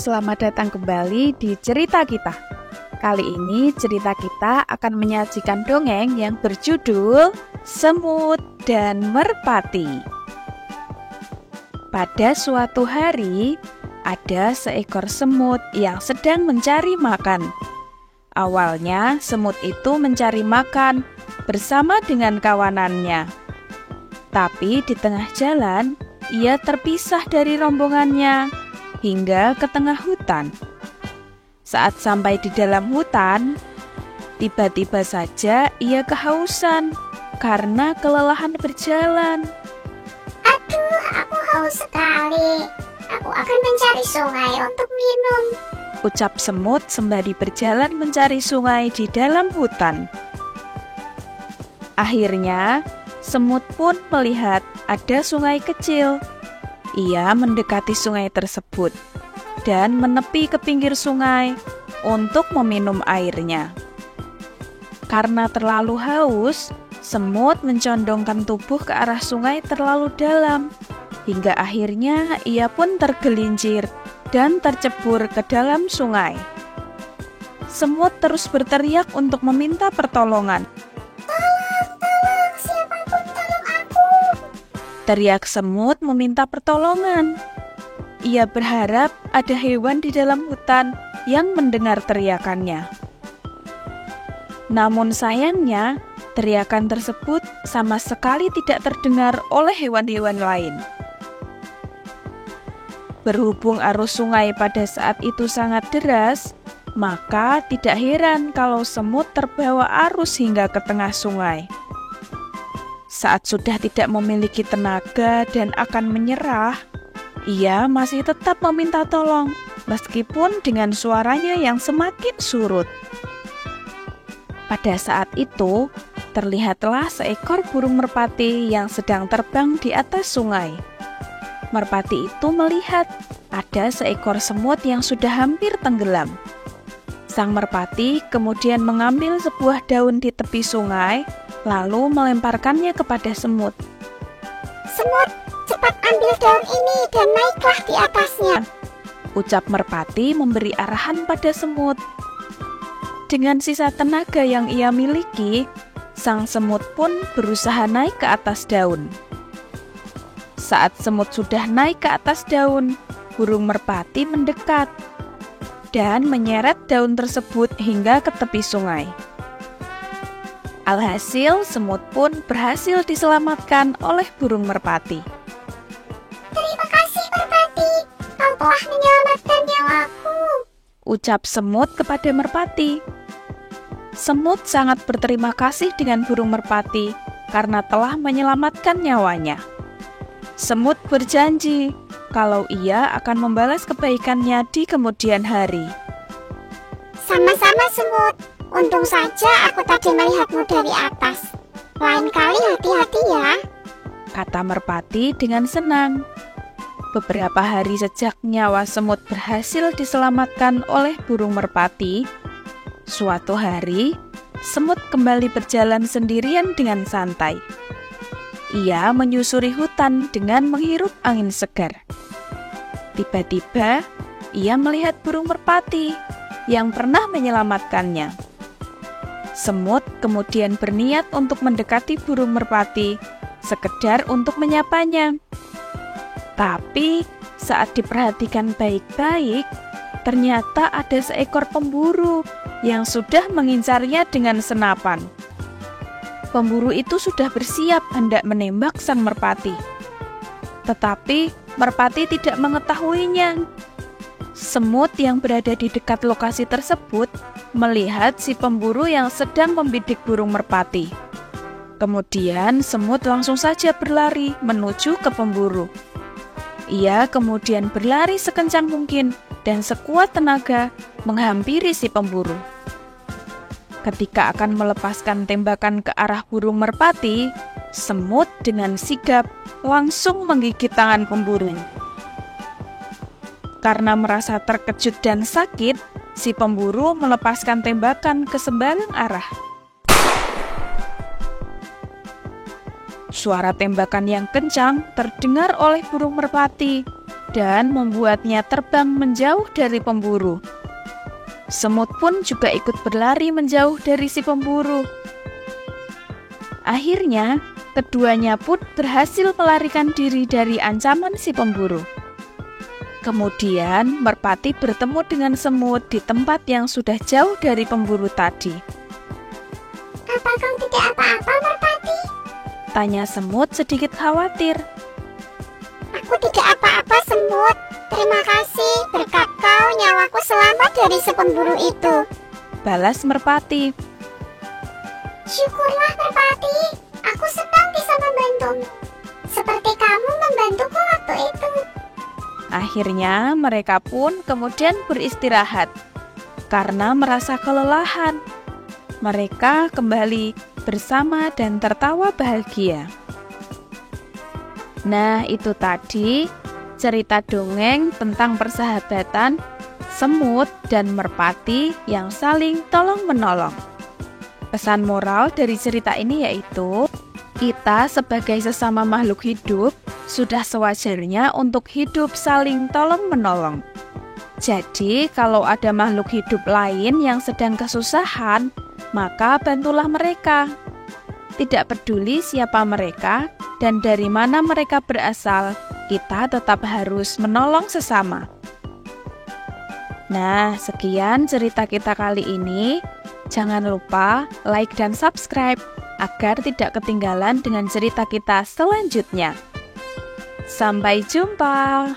selamat datang kembali di cerita kita. Kali ini cerita kita akan menyajikan dongeng yang berjudul Semut dan Merpati. Pada suatu hari, ada seekor semut yang sedang mencari makan. Awalnya, semut itu mencari makan bersama dengan kawanannya. Tapi di tengah jalan, ia terpisah dari rombongannya hingga ke tengah hutan. Saat sampai di dalam hutan, tiba-tiba saja ia kehausan karena kelelahan berjalan. Aduh, aku haus sekali. Aku akan mencari sungai untuk minum, ucap semut sembari berjalan mencari sungai di dalam hutan. Akhirnya, semut pun melihat ada sungai kecil. Ia mendekati sungai tersebut dan menepi ke pinggir sungai untuk meminum airnya. Karena terlalu haus, semut mencondongkan tubuh ke arah sungai terlalu dalam, hingga akhirnya ia pun tergelincir dan tercebur ke dalam sungai. Semut terus berteriak untuk meminta pertolongan. Tolong, siapapun tolong aku. Teriak semut meminta pertolongan. Ia berharap ada hewan di dalam hutan yang mendengar teriakannya. Namun sayangnya, teriakan tersebut sama sekali tidak terdengar oleh hewan-hewan lain. Berhubung arus sungai pada saat itu sangat deras, maka tidak heran kalau semut terbawa arus hingga ke tengah sungai. Saat sudah tidak memiliki tenaga dan akan menyerah, ia masih tetap meminta tolong, meskipun dengan suaranya yang semakin surut. Pada saat itu, terlihatlah seekor burung merpati yang sedang terbang di atas sungai. Merpati itu melihat ada seekor semut yang sudah hampir tenggelam. Sang merpati kemudian mengambil sebuah daun di tepi sungai, lalu melemparkannya kepada semut. Semut, cepat ambil daun ini dan naiklah di atasnya, ucap merpati memberi arahan pada semut. Dengan sisa tenaga yang ia miliki, sang semut pun berusaha naik ke atas daun. Saat semut sudah naik ke atas daun, burung merpati mendekat dan menyeret daun tersebut hingga ke tepi sungai. Alhasil, semut pun berhasil diselamatkan oleh burung merpati. Terima kasih merpati, kau telah menyelamatkan nyawaku, ucap semut kepada merpati. Semut sangat berterima kasih dengan burung merpati karena telah menyelamatkan nyawanya. Semut berjanji kalau ia akan membalas kebaikannya di kemudian hari. Sama-sama semut, untung saja aku tadi melihatmu dari atas. Lain kali hati-hati ya, kata merpati dengan senang. Beberapa hari sejak nyawa semut berhasil diselamatkan oleh burung merpati, suatu hari semut kembali berjalan sendirian dengan santai. Ia menyusuri hutan dengan menghirup angin segar. Tiba-tiba, ia melihat burung merpati yang pernah menyelamatkannya. Semut kemudian berniat untuk mendekati burung merpati, sekedar untuk menyapanya. Tapi, saat diperhatikan baik-baik, ternyata ada seekor pemburu yang sudah mengincarnya dengan senapan. Pemburu itu sudah bersiap hendak menembak sang merpati. Tetapi merpati tidak mengetahuinya. Semut yang berada di dekat lokasi tersebut melihat si pemburu yang sedang membidik burung merpati. Kemudian semut langsung saja berlari menuju ke pemburu. Ia kemudian berlari sekencang mungkin dan sekuat tenaga menghampiri si pemburu. Ketika akan melepaskan tembakan ke arah burung merpati, semut dengan sigap langsung menggigit tangan pemburu. Karena merasa terkejut dan sakit, si pemburu melepaskan tembakan ke sembarang arah. Suara tembakan yang kencang terdengar oleh burung merpati. dan membuatnya terbang menjauh dari pemburu. Semut pun juga ikut berlari menjauh dari si pemburu. Akhirnya, keduanya pun berhasil melarikan diri dari ancaman si pemburu. Kemudian, merpati bertemu dengan semut di tempat yang sudah jauh dari pemburu tadi. Apa kau tidak apa-apa, merpati? Tanya semut sedikit khawatir. Aku tidak apa-apa, semut. Terima kasih, berkat kau nyawaku selamat dari si pemburu itu. Balas merpati. Syukurlah, merpati. Aku senang bisa membantumu. Seperti kamu membantuku waktu itu. Akhirnya mereka pun kemudian beristirahat karena merasa kelelahan. Mereka kembali bersama dan tertawa bahagia. Nah, itu tadi cerita dongeng tentang persahabatan semut dan merpati yang saling tolong-menolong. Pesan moral dari cerita ini yaitu, kita sebagai sesama makhluk hidup sudah sewajarnya untuk hidup saling tolong-menolong. Jadi, kalau ada makhluk hidup lain yang sedang kesusahan, maka bantulah mereka. Tidak peduli siapa mereka dan dari mana mereka berasal, kita tetap harus menolong sesama. Nah, sekian cerita kita kali ini. Jangan lupa like dan subscribe agar tidak ketinggalan dengan cerita kita selanjutnya. Sampai jumpa.